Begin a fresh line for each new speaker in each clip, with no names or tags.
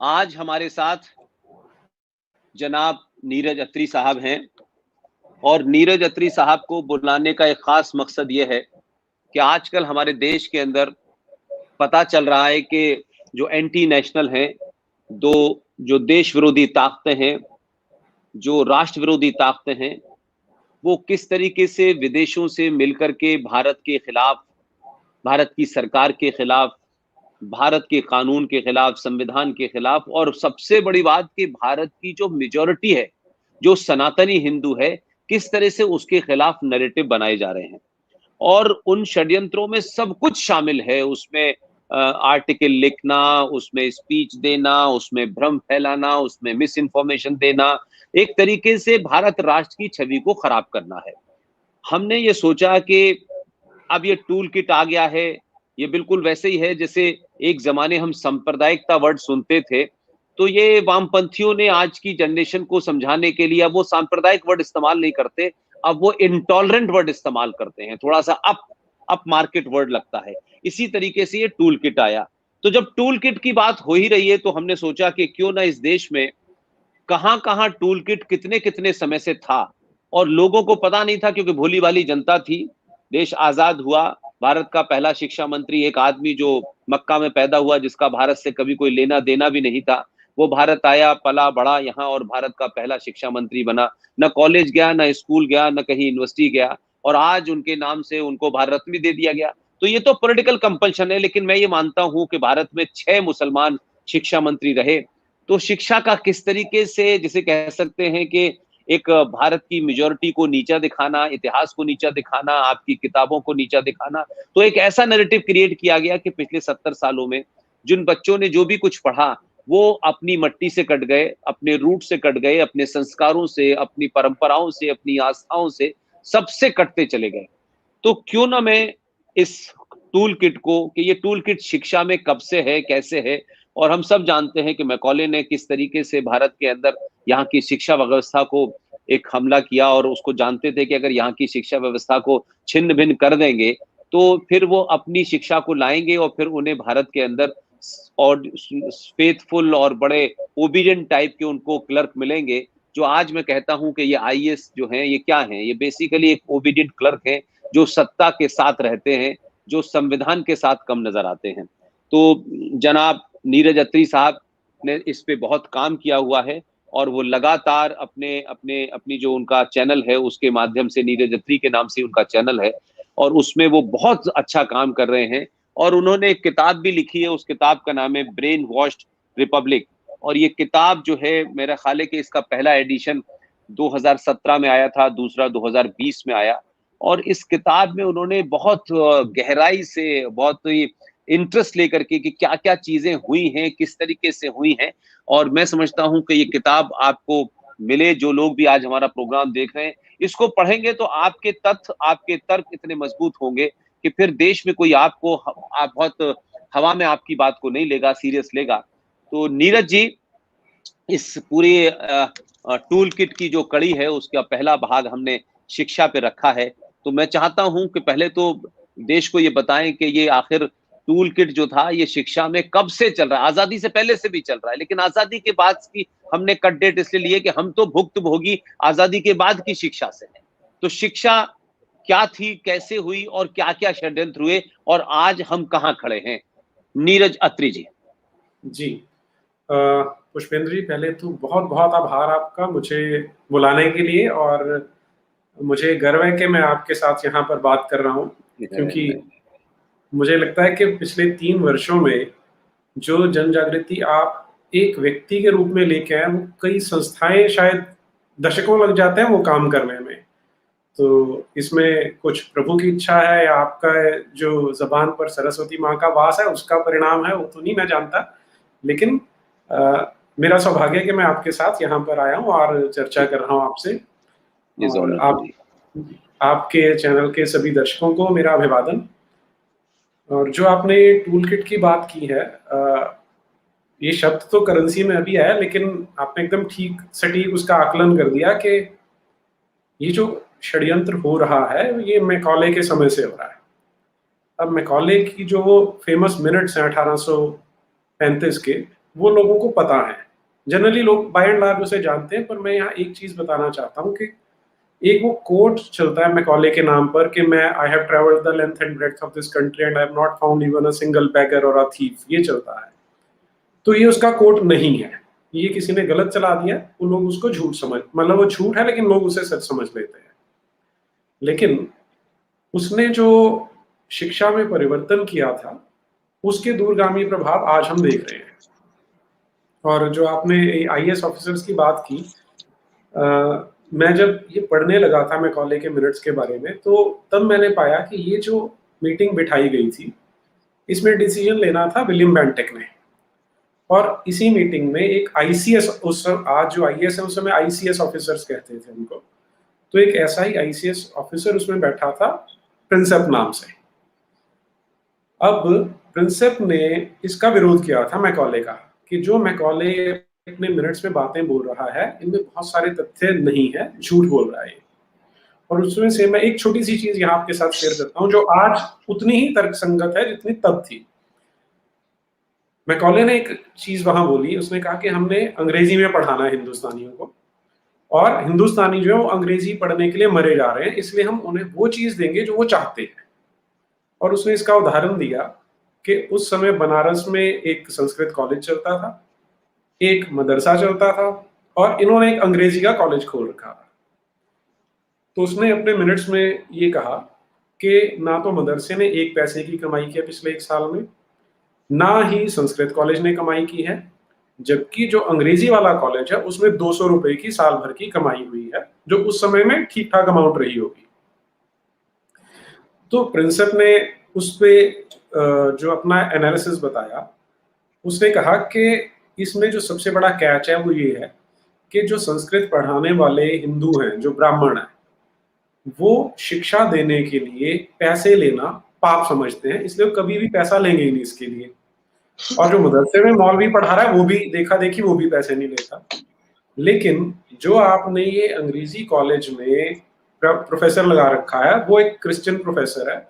आज हमारे साथ जनाब नीरज अत्री साहब हैं और नीरज अत्री साहब को बुलाने का एक खास मकसद ये है कि आजकल हमारे देश के अंदर पता चल रहा है कि जो एंटी नेशनल हैं, दो जो देश विरोधी ताकतें हैं, जो राष्ट्र विरोधी ताकतें हैं, वो किस तरीके से विदेशों से मिलकर के भारत के खिलाफ, भारत की सरकार के खिलाफ, भारत के कानून के खिलाफ, संविधान के खिलाफ और सबसे बड़ी बात कि भारत की जो मेजॉरिटी है, जो सनातनी हिंदू है, किस तरह से उसके खिलाफ नैरेटिव बनाए जा रहे हैं। और उन षड्यंत्रों में सब कुछ शामिल है, उसमें आर्टिकल लिखना, उसमें स्पीच देना, उसमें भ्रम फैलाना, उसमें मिस इन्फॉर्मेशन देना, एक तरीके से भारत राष्ट्र की छवि को खराब करना है। हमने ये सोचा कि अब ये टूल किट आ गया है, ये बिल्कुल वैसे ही है जैसे एक ज़माने हम सांप्रदायिकता वर्ड सुनते थे, तो ये वामपंथियों ने आज की जनरेशन को समझाने के लिए अब वो सांप्रदायिक वर्ड इस्तेमाल नहीं करते, अब वो इंटॉलरेंट वर्ड इस्तेमाल करते हैं, थोड़ा-सा अप मार्केट वर्ड लगता है। इसी तरीके से ये टूल किट आया। तो जब टूल किट की बात हो ही रही है, तो हमने सोचा कि क्यों ना इस देश में कहां-कहां टूल किट कितने-कितने समय से था और लोगों को पता नहीं था क्योंकि भोली-भाली जनता थी। देश आज़ाद हुआ, भारत का पहला शिक्षा मंत्री एक आदमी जो मक्का में पैदा हुआ, जिसका भारत से कभी कोई लेना-देना भी नहीं था, वो भारत आया, पला-बढ़ा यहाँ और भारत का पहला शिक्षा मंत्री बना। ना कॉलेज गया, ना स्कूल गया, ना कहीं यूनिवर्सिटी गया और आज उनके नाम से उनको भारत रत्न भी दे दिया गया। तो ये तो पॉलिटिकल कंपल्शन है, लेकिन मैं ये मानता हूँ कि भारत में 6 मुसलमान शिक्षा मंत्री रहे। तो शिक्षा का किस तरीके से जिसे कह सकते हैं कि एक भारत की मेजॉरिटी को नीचा दिखाना, इतिहास को नीचा दिखाना, आपकी किताबों को नीचा दिखाना, तो एक ऐसा नैरेटिव क्रिएट किया गया कि पिछले 70 सालों में जिन बच्चों ने जो भी कुछ पढ़ा, वो अपनी मट्टी से कट गए, अपने रूट से कट गए, अपने संस्कारों से, अपनी परंपराओं से, अपनी आस्थाओं से, सबसे कटते चले गए। तो क्यों ना मैं इस टूल किट को कि ये टूल किट शिक्षा में कब से है, कैसे है और हम सब जानते हैं कि मैकॉले ने किस तरीके से भारत के अंदर यहाँ की शिक्षा व्यवस्था को एक हमला किया और उसको जानते थे कि अगर यहाँ की शिक्षा व्यवस्था को छिन्न-भिन्न कर देंगे, तो फिर वो अपनी शिक्षा को लाएँगे और फिर उन्हें भारत के अंदर और फेथफुल और बड़े ओबीडिएंट टाइप के उनको क्लर्क मिलेंगे, जो आज मैं कहता हूँ कि ये आईएएस जो हैं, ये क्या हैं? ये बेसिकली एक ओबीडिएंट क्लर्क हैं, जो सत्ता के साथ रहते हैं, जो संविधान के साथ कम नज़र आते हैं। तो जनाब नीरज अत्री साहब ने इस पे बहुत काम किया हुआ है और वो लगातार अपने अपने अपनी जो उनका चैनल है, उसके माध्यम से नीरज अत्री के नाम से उनका चैनल है और उसमें वो बहुत अच्छा काम कर रहे हैं और उन्होंने एक किताब भी लिखी है, उस किताब का नाम है ब्रेन वॉश्ड रिपब्लिक और ये किताब जो है मेरा ख्याल है कि इसका पहला एडिशन 2017 में आया था, दूसरा 2020 में आया और इस किताब में उन्होंने बहुत गहराई से, बहुत ही इंटरेस्ट लेकर के कि क्या-क्या चीजें हुई हैं, किस तरीके से हुई हैं और मैं समझता हूँ कि ये किताब आपको मिले, जो लोग भी आज हमारा प्रोग्राम देख रहे हैं, इसको पढ़ेंगे तो आपके तथ्य, आपके तर्क इतने मजबूत होंगे कि फिर देश में कोई आपको आप बहुत हवा में आपकी बात को नहीं लेगा, सीरियस लेगा। तो नीरज जी, इस पूरे टूल किट की जो कड़ी है, उसका पहला भाग हमने शिक्षा पे रखा है। तो मैं चाहता हूँ कि पहले तो देश को ये बताएँ कि ये आखिर टूल किट जो था, ये शिक्षा में कब से चल रहा है? आज़ादी से पहले से भी चल रहा है, लेकिन आज़ादी के बाद की हमने कट डेट इसलिए ली है कि हम तो भुक्तभोगी आज़ादी के बाद की शिक्षा से हैं। तो शिक्षा क्या थी, कैसे हुई और क्या-क्या षड्यंत्र हुए और आज हम कहाँ खड़े हैं? नीरज अत्री जी।
जी। पुष्पेंद्र जी, पहले तो बहुत-बहुत आभार आपका मुझे बुलाने के लिए और मुझे गर्व है कि मैं आपके साथ यहाँ पर बात कर रहा हूँ, क्योंकि मुझे लगता है कि पिछले 3 वर्षों में जो जन जागृति आप एक व्यक्ति के रूप में लेके आए, वो कई संस्थाएँ शायद दशकों लग जाते हैं वो काम करने में। तो इसमें कुछ प्रभु की इच्छा है या आपका जो ज़बान पर सरस्वती माँ का वास है, उसका परिणाम है, वो तो नहीं मैं जानता। लेकिन मेरा सौभाग्य है कि मैं आपके साथ यहाँ पर आया हूँ और चर्चा कर रहा हूँ आपसे। और आपके चैनल के सभी दर्शकों को मेरा अभिवादन। और जो आपने टूल किट की बात की है, ये शब्द तो करेंसी में अभी आया, लेकिन आपने एकदम ठीक सटीक उसका आकलन कर दिया कि ये जो षड्यंत्र हो रहा है, ये मैकॉले के समय से हो रहा है। अब मैकॉले की जो फेमस मिनट्स हैं 1835 के, वो लोगों को पता है, जनरली लोग बाय एंड लार्ज उसे जानते हैं। पर मैं यहाँ एक चीज बताना चाहता हूँ कि एक वो कोट चलता है मैकॉले के नाम पर कि मैं I have travelled the length and breadth of this country and I have not found even a single beggar or a thief, ये चलता है। तो ये उसका कोट नहीं है, ये किसी ने गलत चला दिया, वो लोग उसको झूठ समझ, मतलब वो झूठ है लेकिन लोग उसे सच समझ लेते हैं। लेकिन उसने जो शिक्षा में परिवर्तन किया था उसके दूरगामी प्रभाव आज हम देख रहे हैं। और जो आपने आईएएस ऑफिसर्स की बात की, मैं जब ये पढ़ने लगा था मैकॉले के मिनट्स के बारे में, तो तब मैंने पाया कि ये जो मीटिंग बिठाई गई थी इसमें डिसीजन लेना था विलियम बेंटेक ने। और इसी मीटिंग में एक आईसीएस, उस आज जो आईएएस है उस समय आईसीएस ऑफिसर्स कहते थे उनको, तो एक ऐसा ही आईसीएस ऑफिसर उसमें बैठा था प्रिंसेप नाम से। अब प्रिंसेप ने इसका विरोध किया था मैकॉले का कि जो मैकॉले अपने मिनट्स में बातें बोल रहा है इनमें बहुत सारे तथ्य नहीं है, झूठ बोल रहा है। और उसमें से मैं एक छोटी सी चीज यहाँ आपके साथ शेयर करता हूँ जो आज उतनी ही तर्कसंगत है जितनी तब थी। मैकॉले ने एक चीज वहां बोली, उसने कहा कि हमने अंग्रेजी में पढ़ाना है हिंदुस्तानियों को, और हिंदुस्तानी जो है वो अंग्रेजी पढ़ने के लिए मरे जा रहे हैं, इसलिए हम उन्हें वो चीज देंगे जो वो चाहते हैं। और उसने इसका उदाहरण दिया कि उस समय बनारस में एक संस्कृत कॉलेज चलता था, एक मदरसा चलता था, और इन्होंने एक अंग्रेजी का कॉलेज खोल रखा था। तो उसने अपने मिनट्स में ये कहा कि ना तो मदरसे ने एक पैसे की कमाई की पिछले 1 साल में, ना ही संस्कृत कॉलेज ने कमाई की है, जबकि जो अंग्रेजी वाला कॉलेज है उसमें 200 रुपए की साल भर की कमाई हुई है, जो उस समय में ठीक ठाक अमाउंट रही होगी। तो प्रिंसेप ने उस पे जो अपना एनालिसिस बताया, उसने कहा कि इसमें जो सबसे बड़ा कैच है वो ये है कि जो संस्कृत पढ़ाने वाले हिंदू हैं, जो ब्राह्मण हैं, वो शिक्षा देने के लिए पैसे लेना पाप समझते हैं, इसलिए वो कभी भी पैसा लेंगे ही नहीं इसके लिए। और जो मदरसे में मौलवी पढ़ा रहा है वो भी देखा देखी, वो भी पैसे नहीं लेता। लेकिन जो आपने ये अंग्रेजी कॉलेज में प्रोफेसर लगा रखा है वो एक क्रिश्चियन प्रोफेसर है,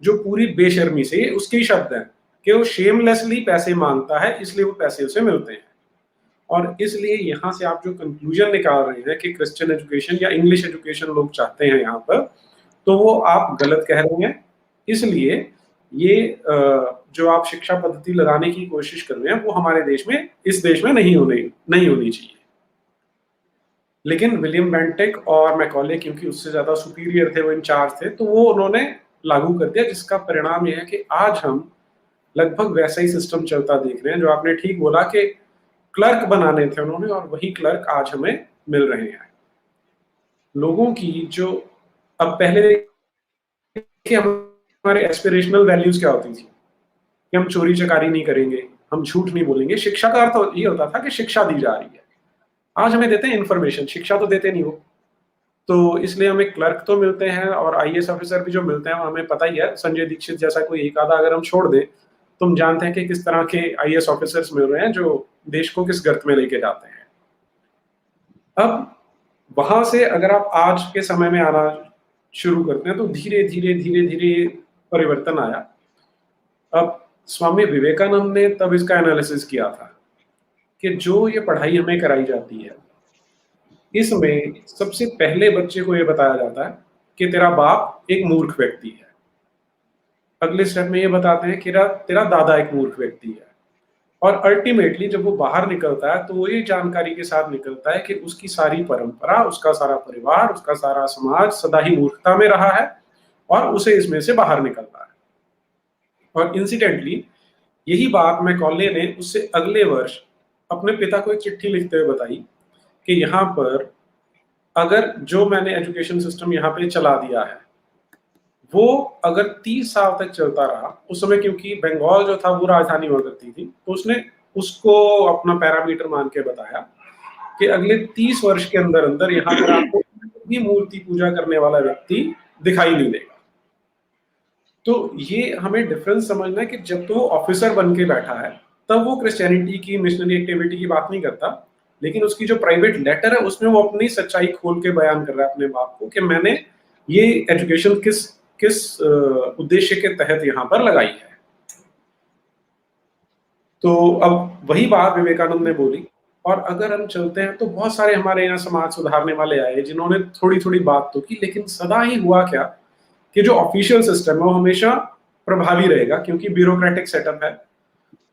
जो पूरी बेशर्मी से, उसके ही शब्द हैं कि वो शेमलेसली पैसे मांगता है, इसलिए वो पैसे उसे मिलते हैं। और इसलिए यहाँ से आप जो कंक्लूजन निकाल रहे हैं कि क्रिश्चियन एजुकेशन या इंग्लिश एजुकेशन लोग चाहते हैं यहाँ पर, तो वो आप गलत कह रहे हैं। इसलिए ये जो आप शिक्षा पद्धति लगाने की कोशिश कर रहे हैं वो हमारे देश में, इस देश में नहीं होनी चाहिए। लेकिन विलियम बेंटेक और मैकॉले क्योंकि उससे ज्यादा सुपीरियर थे, वो इंचार्ज थे, तो वो उन्होंने लागू कर दिया, जिसका परिणाम यह है कि आज हम लगभग वैसा ही सिस्टम चलता देख रहे हैं। जो आपने ठीक बोला कि क्लर्क बनाने थे उन्होंने, और वही क्लर्क आज हमें मिल रहे हैं। लोगों की जो अब पहले देखिए हमारे एस्पिरेशनल वैल्यूज क्या होती थी कि हम चोरी चकारी नहीं करेंगे, हम झूठ नहीं बोलेंगे। शिक्षा का अर्थ ये होता था कि शिक्षा दी जा रही है। आज हमें देते हैं इन्फॉर्मेशन, शिक्षा तो देते नहीं हो। तो इसलिए हमें क्लर्क तो मिलते हैं और आईएएस ऑफिसर भी जो मिलते हैं हमें पता ही है, संजय दीक्षित जैसा कोई एक आधा अगर हम छोड़ दें, तुम जानते हैं कि किस तरह के आईएएस ऑफिसर्स मिल रहे हैं जो देश को किस गर्त में लेके जाते हैं। अब वहां से अगर आप आज के समय में आना शुरू करते हैं तो धीरे धीरे परिवर्तन आया। अब स्वामी विवेकानंद ने तब इसका एनालिसिस किया था कि जो ये पढ़ाई हमें कराई जाती है, इसमें सबसे पहले बच्चे को ये बताया जाता है कि तेरा बाप एक मूर्ख व्यक्ति है। अगले स्टेप में ये बताते हैं कि तेरा दादा एक मूर्ख व्यक्ति है। और अल्टीमेटली जब वो बाहर निकलता है तो वो ये जानकारी के साथ निकलता है कि उसकी सारी परंपरा, उसका सारा परिवार, उसका सारा समाज सदा ही मूर्खता में रहा है और उसे इसमें से बाहर निकलना है। और इंसिडेंटली यही बात मैकॉले ने उससे अगले वर्ष अपने पिता को एक चिट्ठी लिखते हुए बताई कि यहाँ पर अगर जो मैंने एजुकेशन सिस्टम यहाँ पे चला दिया है वो अगर 30 साल तक चलता रहा, उस समय क्योंकि बंगाल जो था वो राजधानी हुआ करती थी, तो उसने उसको अपना पैरामीटर मान के बताया कि अगले 30 वर्ष के अंदर अंदर यहाँ पर आपको भी मूर्ति पूजा करने वाला व्यक्ति दिखाई नहीं देगा। तो ये हमें डिफरेंस समझना है कि जब तो वो ऑफिसर बन के बैठा है तब वो क्रिश्चियनिटी की, मिशनरी एक्टिविटी की बात नहीं करता, लेकिन उसकी जो प्राइवेट लेटर है उसमें वो अपनी सच्चाई खोल के बयान कर रहा है अपने बाप को कि मैंने ये एजुकेशन किस उद्देश्य के तहत यहाँ पर लगाई है। तो अब वही बात विवेकानंद ने बोली, और अगर हम चलते हैं तो बहुत सारे हमारे यहाँ समाज सुधारने वाले आए जिन्होंने थोड़ी थोड़ी बात तो की, लेकिन सदा ही हुआ क्या कि जो ऑफिशियल सिस्टम है वो हमेशा प्रभावी रहेगा, क्योंकि ब्यूरोक्रेटिक सेटअप है।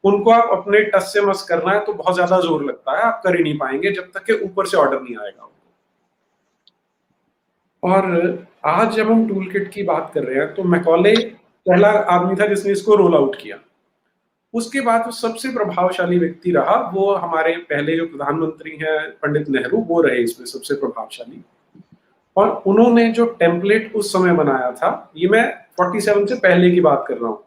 उनको आप अपने टस से मस करना है तो बहुत ज्यादा जोर लगता है, आप कर ही नहीं पाएंगे जब तक कि ऊपर से ऑर्डर नहीं आएगा। और आज जब हम टूल किट की बात कर रहे हैं तो मैकॉले पहला आदमी था जिसने इसको रोल आउट किया। उसके बाद जो सबसे प्रभावशाली व्यक्ति रहा वो हमारे पहले जो प्रधानमंत्री हैं पंडित नेहरू, वो रहे इसमें सबसे प्रभावशाली। और उन्होंने जो टेम्पलेट उस समय बनाया था, ये मैं 47 से पहले की बात कर रहा हूँ,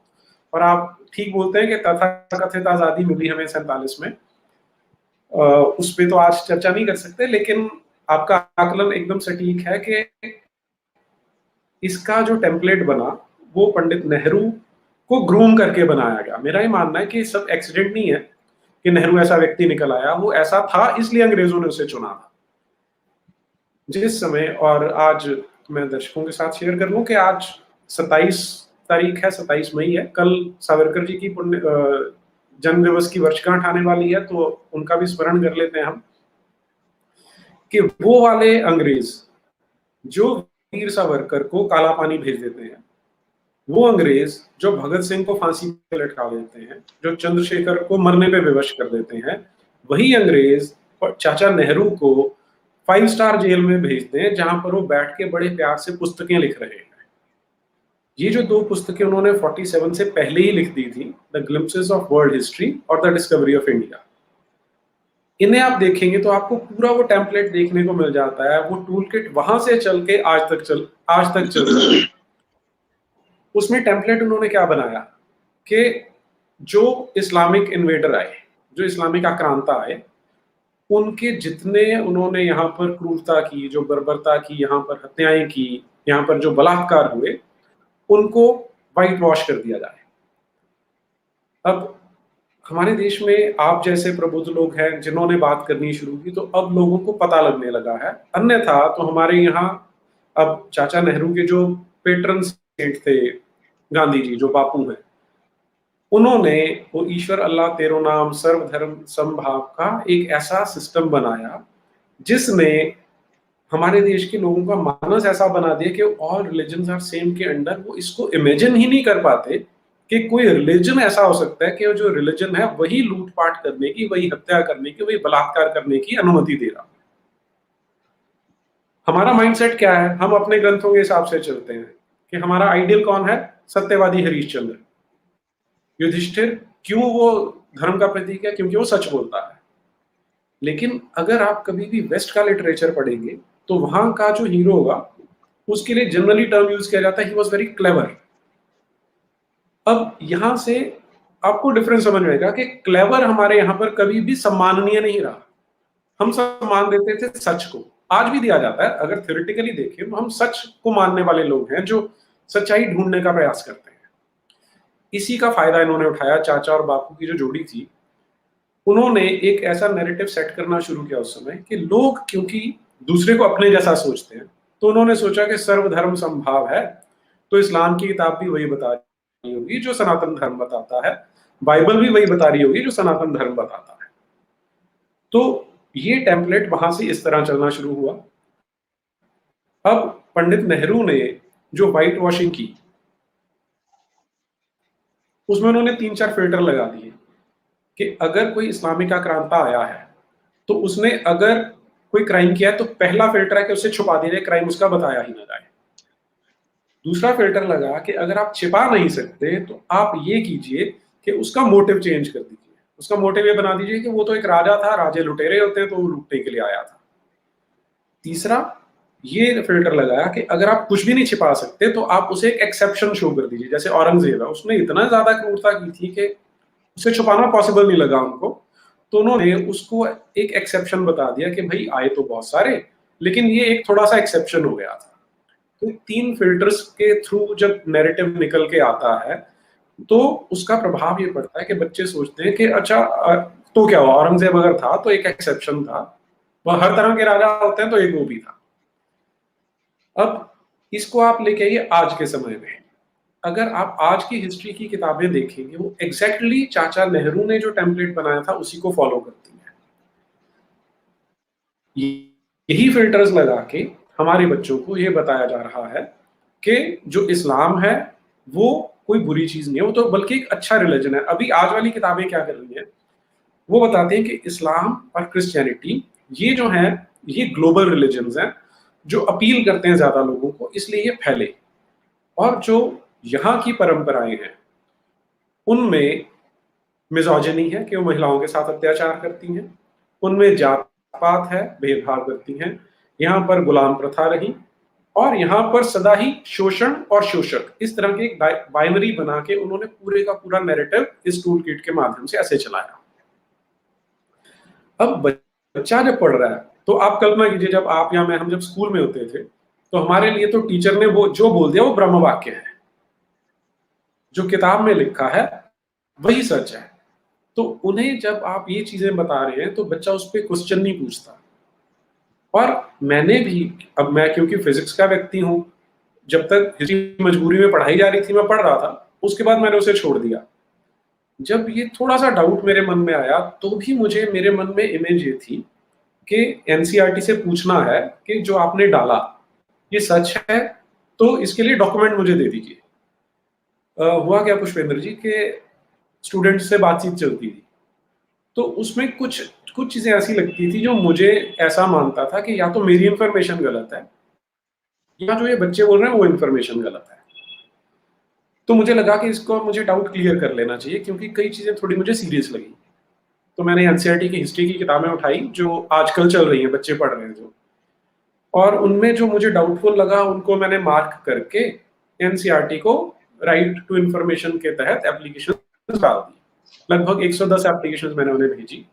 और आप ठीक बोलते हैं कि तथाकथित आजादी मिली हमें 47 में, उस पर तो आज चर्चा नहीं कर सकते, लेकिन आपका आकलन एकदम सटीक है कि इसका जो टेम्पलेट बना वो पंडित नेहरू को ग्रूम करके बनाया गया। मेरा ये मानना है कि सब एक्सीडेंट नहीं है कि नेहरू ऐसा व्यक्ति निकल आया, वो ऐसा था इसलिए अंग्रेजों ने उसे चुना था। जिस समय, और आज मैं दर्शकों के साथ शेयर कर लूं कि आज 27 तारीख है, 27 मई है, कल सावरकर जी की पुण्य जन्म दिवस की वर्षगांठ आने वाली है, तो उनका भी स्मरण कर लेते हैं हम कि वो वाले अंग्रेज जो वीर सावरकर को काला पानी भेज देते हैं, वो अंग्रेज जो भगत सिंह को फांसी पे लटका देते हैं, जो चंद्रशेखर को मरने पे विवश कर देते हैं, वही अंग्रेज चाचा नेहरू को 5 स्टार जेल में भेजते हैं जहां पर वो बैठ के बड़े प्यार से पुस्तकें लिख रहे हैं। ये जो 2 पुस्तकें उन्होंने 47 से पहले ही लिख दी थी, the glimpses of world history और द डिस्कवरी ऑफ इंडिया, इन्हें आप देखेंगे तो आपको पूरा वो टेम्पलेट देखने को मिल जाता है। वो टूल किट वहां से चल के आज तक चल रहा है। उसमें टेम्पलेट उन्होंने क्या बनाया कि जो इस्लामिक इन्वेडर आए, जो इस्लामिक आक्रांता आए, उनके जितने उन्होंने यहाँ पर क्रूरता की, जो बर्बरता की, यहाँ पर हत्याएं की, यहाँ पर जो बलात्कार हुए, उनको वाइट वॉश कर दिया जाए। अब हमारे देश में आप जैसे प्रबुद्ध लोग हैं जिन्होंने बात करनी शुरू की, तो अब लोगों को पता लगने लगा है। अन्यथा तो हमारे यहाँ अब चाचा नेहरू के जो पेट्रन सेंट थे, गांधी जी जो बापू हैं, उन्होंने वो ईश्वर अल्लाह तेरो नाम सर्वधर्म समभाव का एक ऐसा सिस्टम बनाया जिसने हमारे देश के लोगों का मानस ऐसा बना दिया कि ऑल रिलीजन्स आर सेम के अंडर वो इसको इमेजिन ही नहीं कर पाते कि कोई रिलीजन ऐसा हो सकता है कि जो रिलीजन है वही लूटपाट करने की, वही हत्या करने की, वही बलात्कार करने की अनुमति दे रहा। हमारा माइंडसेट क्या है? हम अपने ग्रंथों के हिसाब से चलते हैं कि हमारा आइडियल कौन है? सत्यवादी हरिश्चंद्र। युधिष्ठिर क्यों वो धर्म का प्रतीक है? क्योंकि वो सच बोलता है। लेकिन अगर आप कभी भी वेस्ट का लिटरेचर पढ़ेंगे तो वहां का जो हीरो होगा उसके लिए जनरली टर्म यूज किया जाता है, ही वॉज वेरी क्लेवर। अब यहां से आपको डिफरेंस समझ में आएगा कि क्लेवर हमारे यहाँ पर कभी भी सम्माननीय नहीं रहा। हम सम्मान देते थे सच को, आज भी दिया जाता है। अगर थ्योरेटिकली देखें तो हम सच को मानने वाले लोग हैं जो सच्चाई ढूंढने का प्रयास करते हैं। इसी का फायदा इन्होंने उठाया। चाचा और बापू की जो जोड़ी थी, उन्होंने एक ऐसा नैरेटिव सेट करना शुरू किया उस समय कि लोग क्योंकि दूसरे को अपने जैसा सोचते हैं, तो उन्होंने सोचा कि सर्वधर्म समभाव है, तो इस्लाम की किताब भी वही बता रही होगी जो सनातन धर्म बताता है, बाइबल भी वही बता रही होगी जो सनातन धर्म बताता है। तो ये टेम्पलेट वहां से इस तरह चलना शुरू हुआ। अब पंडित नेहरू ने जो व्हाइट वॉशिंग की, उसमें उन्होंने 3-4 फिल्टर लगा दिए कि अगर कोई इस्लामिक आक्रांता आया है तो उसने अगर कोई क्राइम किया है तो पहला फिल्टर है कि उसे छुपा दिया जाए, क्राइम उसका बताया ही ना जाए। दूसरा फिल्टर लगा कि अगर आप छिपा नहीं सकते तो आप ये कीजिए कि उसका मोटिव चेंज कर दीजिए। उसका मोटिव ये बना दीजिए कि वो तो एक राजा था, राजे लुटेरे होते हैं तो वो लूटने के लिए आया था। तीसरा ये फिल्टर लगाया कि अगर आप कुछ भी नहीं छिपा सकते तो आप उसे एक एक्सेप्शन शो कर दीजिए। जैसे औरंगजेब है, उसने इतना ज्यादा क्रूरता की थी कि उसे छुपाना पॉसिबल नहीं लगा उनको, तो उन्होंने उसको एक एक्सेप्शन बता दिया कि भाई आए तो बहुत सारे, लेकिन ये एक थोड़ा सा एक्सेप्शन हो गया था। तो 3 फिल्टर्स के थ्रू जब नैरेटिव निकल के आता है तो उसका प्रभाव ये पड़ता है कि बच्चे सोचते हैं कि अच्छा तो क्या हुआ, औरंगजेब अगर था तो एक एक्सेप्शन था, वह हर तरह के राजा होते हैं तो एक वो भी था। अब इसको आप लेके आइए आज के समय में। अगर आप आज की हिस्ट्री की किताबें देखेंगे, वो एग्जैक्टली चाचा नेहरू ने जो टेम्पलेट बनाया था उसी को फॉलो करती है। यही फिल्टर्स लगा के हमारे बच्चों को ये बताया जा रहा है कि जो इस्लाम है वो कोई बुरी चीज नहीं है, वो तो बल्कि एक अच्छा रिलीजन है। अभी आज वाली किताबें क्या कर रही हैं, वो बताते हैं कि इस्लाम और क्रिश्चियनिटी ये जो है ये ग्लोबल रिलीजन्स हैं जो अपील करते हैं ज्यादा लोगों को, इसलिए ये फैले। और जो यहाँ की परंपराएं हैं उनमें मिजोजिनी है कि वो महिलाओं के साथ अत्याचार करती हैं, उनमें जात पात है, भेदभाव करती हैं, यहाँ पर गुलाम प्रथा रही, और यहाँ पर सदा ही शोषण और शोषक, इस तरह के एक बाइनरी बना के उन्होंने पूरे का पूरा नैरेटिव इस टूल किट के माध्यम से ऐसे चलाया। अब बच्चा जब पढ़ रहा है तो आप कल्पना कीजिए, जब आप या मैं हम जब स्कूल में होते थे तो हमारे लिए तो टीचर ने वो जो बोल दिया वो ब्रह्म वाक्य है, जो किताब में लिखा है वही सच है। तो उन्हें जब आप ये चीजें बता रहे हैं तो बच्चा उस पर क्वेश्चन नहीं पूछता। और मैंने भी, अब मैं क्योंकि फिजिक्स का व्यक्ति हूं, जब तक हिस्ट्री मजबूरी में पढ़ाई जा रही थी मैं पढ़ रहा था, उसके बाद मैंने उसे छोड़ दिया। जब ये थोड़ा सा डाउट मेरे मन में आया तो भी मुझे मेरे मन में इमेज ये थी कि एनसीईआरटी से पूछना है कि जो आपने डाला ये सच है, तो इसके लिए डॉक्यूमेंट मुझे दे दीजिए। हुआ क्या पुष्पेंद्र जी कि स्टूडेंट से बातचीत चलती थी, तो उसमें कुछ कुछ चीजें ऐसी लगती थी जो मुझे ऐसा मानता था कि या तो मेरी इंफॉर्मेशन गलत है या जो ये बच्चे बोल रहे हैं वो इंफॉर्मेशन गलत है। तो मुझे लगा कि इसको मुझे डाउट क्लियर कर लेना चाहिए, क्योंकि कई चीजें थोड़ी मुझे सीरियस लगी। तो मैंने एनसीईआरटी की हिस्ट्री की किताबें उठाई जो आजकल चल रही हैं, बच्चे पढ़ रहे हैं जो, और उनमें जो मुझे डाउटफुल लगा उनको मैंने मार्क करके एनसीईआरटी को राइट टू इंफॉर्मेशन के तहत एप्लीकेशन डाल दी। लगभग 110 एप्लीकेशन मैंने उन्हें भेजी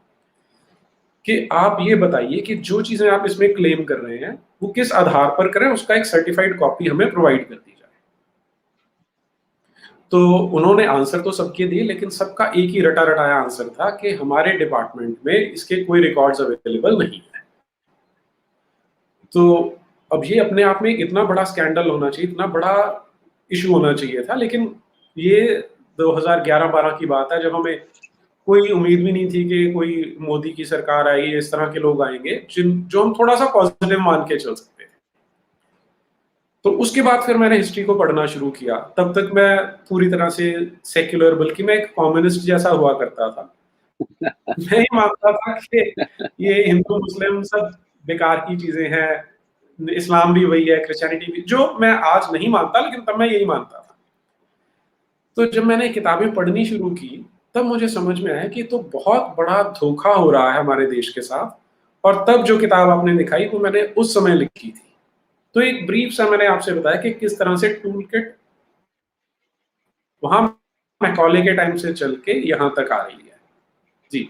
कि आप ये बताइए कि जो चीजें आप इसमें क्लेम कर रहे हैं वो किस आधार पर करें, उसका एक सर्टिफाइड कॉपी हमें प्रोवाइड कर दी जाए। तो उन्होंने आंसर तो सबके दिए, लेकिन सबका एक ही रटा रटाया आंसर था कि हमारे डिपार्टमेंट में इसके कोई रिकॉर्ड्स अवेलेबल नहीं है। तो अब ये अपने आप में इतना बड़ा स्कैंडल होना चाहिए, इतना बड़ा इशू होना चाहिए था, लेकिन ये 2011-12 की बात है जब हमें कोई उम्मीद भी नहीं थी कि कोई मोदी की सरकार आएगी, इस तरह के लोग आएंगे जो हम थोड़ा सा पॉजिटिव मान के चल सकते हैं। तो उसके बाद फिर मैंने हिस्ट्री को पढ़ना शुरू किया। तब तक मैं पूरी तरह से सेक्युलर, बल्कि मैं एक कम्युनिस्ट जैसा हुआ करता था। मैं ही मानता था कि ये हिंदू मुस्लिम सब बेकार की चीजें हैं, इस्लाम भी वही है, क्रिश्चियनिटी भी, जो मैं आज नहीं मानता, लेकिन तब मैं यही मानता था। तो जब मैंने किताबें पढ़नी शुरू की तब मुझे समझ में आया कि तो बहुत बड़ा धोखा हो रहा है हमारे देश के साथ। और तब जो किताब आपने दिखाई वो मैंने उस समय लिखी थी। तो एक ब्रीफ सा मैंने आपसे बताया कि किस तरह से टूल किट वहां मैकॉले के टाइम से चल के यहाँ तक आ रही है। जी।